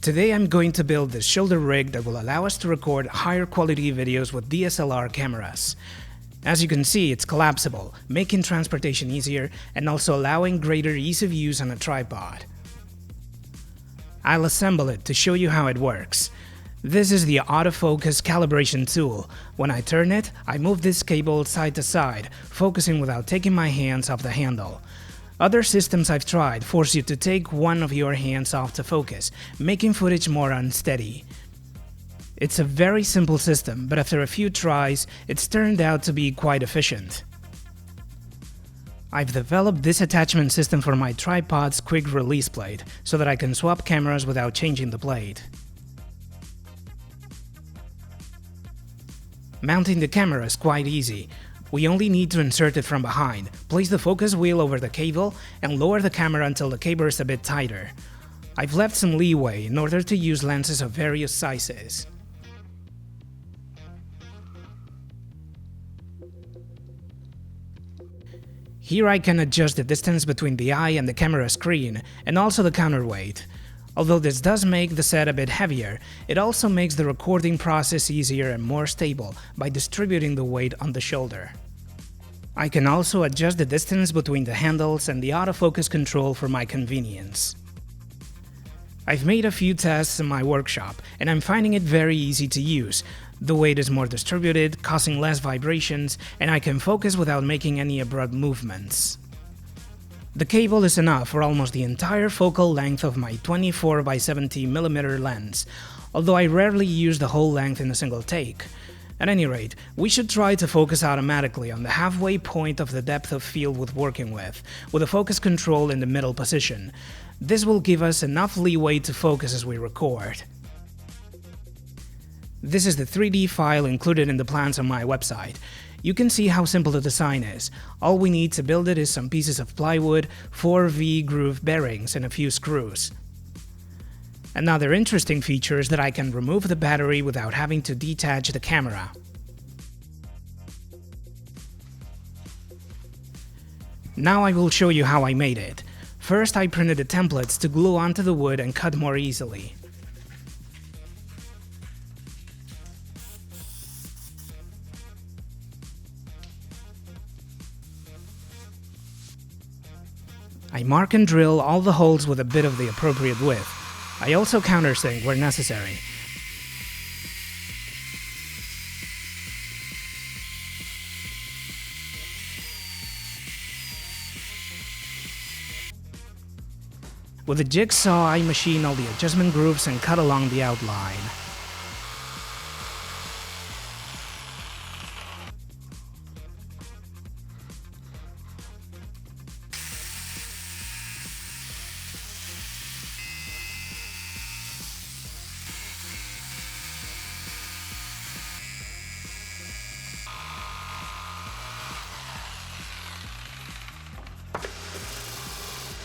Today I'm going to build this shoulder rig that will allow us to record higher quality videos with DSLR cameras. As you can see, it's collapsible, making transportation easier and also allowing greater ease of use on a tripod. I'll assemble it to show you how it works. This is the Autofocus calibration tool. When I turn it, I move this cable side to side, focusing without taking my hands off the handle. Other systems I've tried force you to take one of your hands off to focus, making footage more unsteady. It's a very simple system, but after a few tries, it's turned out to be quite efficient. I've developed this attachment system for my tripod's quick release plate, so that I can swap cameras without changing the plate. Mounting the camera is quite easy. We only need to insert it from behind, place the focus wheel over the cable, and lower the camera until the cable is a bit tighter. I've left some leeway in order to use lenses of various sizes. Here I can adjust the distance between the eye and the camera screen, and also the counterweight. Although this does make the set a bit heavier, it also makes the recording process easier and more stable by distributing the weight on the shoulder. I can also adjust the distance between the handles and the autofocus control for my convenience. I've made a few tests in my workshop, and I'm finding it very easy to use. The weight is more distributed, causing less vibrations, and I can focus without making any abrupt movements. The cable is enough for almost the entire focal length of my 24x70mm lens, although I rarely use the whole length in a single take. At any rate, we should try to focus automatically on the halfway point of the depth of field we're working with a focus control in the middle position. This will give us enough leeway to focus as we record. This is the 3D file included in the plans on my website. You can see how simple the design is. All we need to build it is some pieces of plywood, 4 V-groove bearings, and a few screws. Another interesting feature is that I can remove the battery without having to detach the camera. Now I will show you how I made it. First, I printed the templates to glue onto the wood and cut more easily. I mark and drill all the holes with a bit of the appropriate width. I also countersink where necessary. With a jigsaw, I machine all the adjustment grooves and cut along the outline.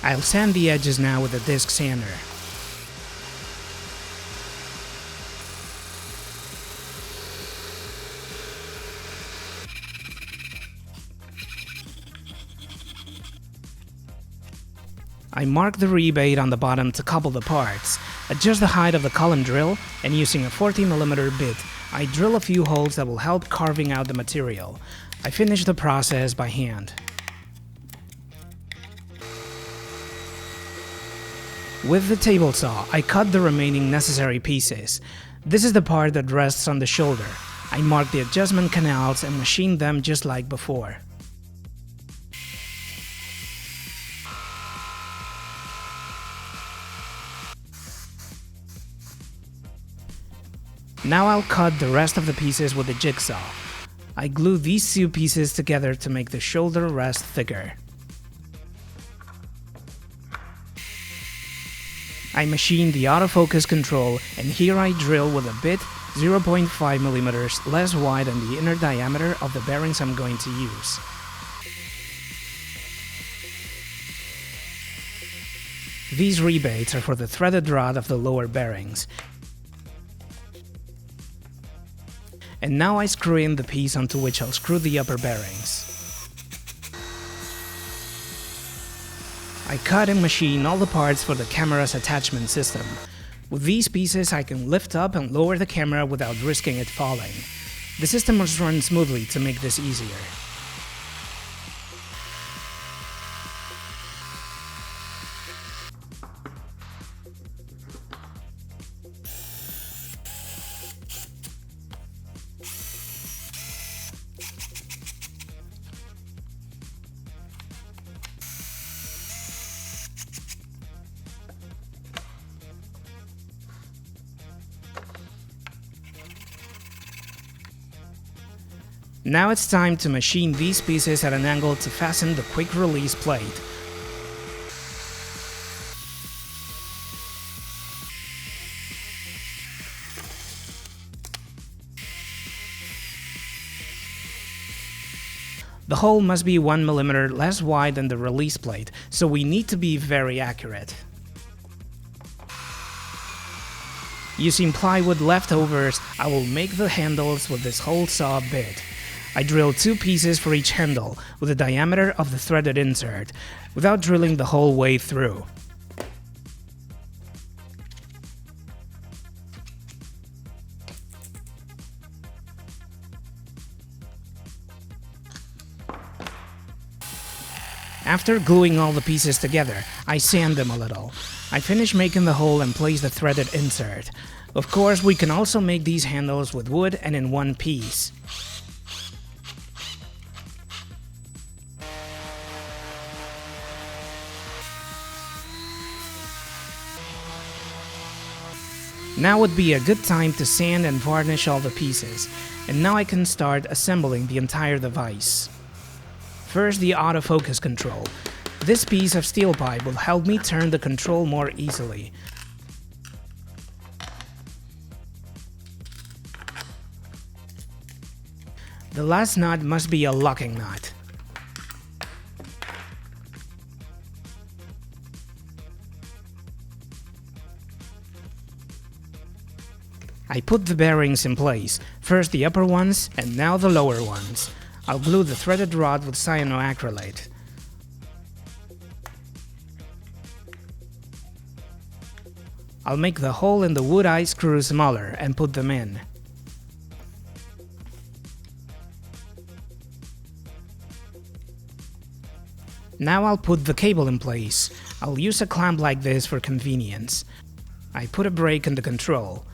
I'll sand the edges now with a disc sander. I mark the rebate on the bottom to couple the parts, adjust the height of the column drill, and using a 40mm bit, I drill a few holes that will help carving out the material. I finish the process by hand. With the table saw, I cut the remaining necessary pieces. This is the part that rests on the shoulder. I mark the adjustment canals and machine them just like before. Now I'll cut the rest of the pieces with the jigsaw. I glue these two pieces together to make the shoulder rest thicker. I machine the autofocus control, and here I drill with a bit 0.5mm less wide than the inner diameter of the bearings I'm going to use. These rebates are for the threaded rod of the lower bearings. And now I screw in the piece onto which I'll screw the upper bearings. I cut and machine all the parts for the camera's attachment system. With these pieces I can lift up and lower the camera without risking it falling. The system was run smoothly to make this easier. Now it's time to machine these pieces at an angle to fasten the quick release plate. The hole must be 1 mm less wide than the release plate, so we need to be very accurate. Using plywood leftovers, I will make the handles with this hole saw bit. I drill 2 pieces for each handle, with the diameter of the threaded insert, without drilling the whole way through. After gluing all the pieces together, I sand them a little. I finish making the hole and place the threaded insert. Of course, we can also make these handles with wood and in one piece. Now would be a good time to sand and varnish all the pieces, and now I can start assembling the entire device. First, the autofocus control. This piece of steel pipe will help me turn the control more easily. The last nut must be a locking nut. I put the bearings in place, first the upper ones and now the lower ones. I'll glue the threaded rod with cyanoacrylate. I'll make the hole in the wood eye screw smaller and put them in. Now I'll put the cable in place. I'll use a clamp like this for convenience. I put a brake in the control.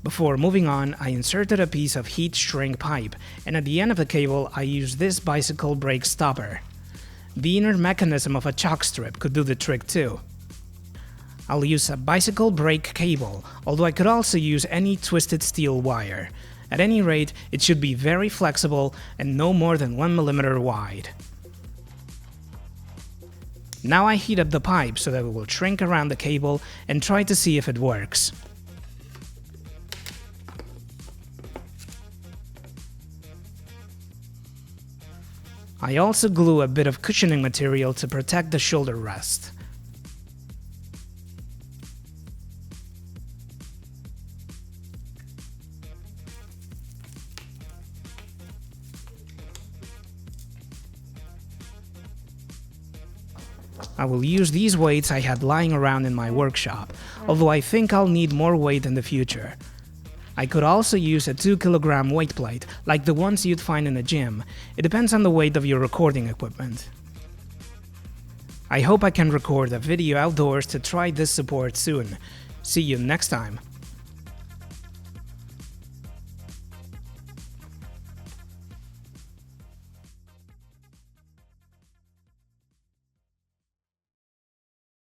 Before moving on, I inserted a piece of heat shrink pipe, and at the end of the cable I used this bicycle brake stopper. The inner mechanism of a chalk strip could do the trick too. I'll use a bicycle brake cable, although I could also use any twisted steel wire. At any rate, it should be very flexible and no more than 1 mm wide. Now I heat up the pipe so that it will shrink around the cable and try to see if it works. I also glue a bit of cushioning material to protect the shoulder rest. I will use these weights I had lying around in my workshop, although I think I'll need more weight in the future. I could also use a 2kg weight plate, like the ones you'd find in a gym. It depends on the weight of your recording equipment. I hope I can record a video outdoors to try this support soon. See you next time.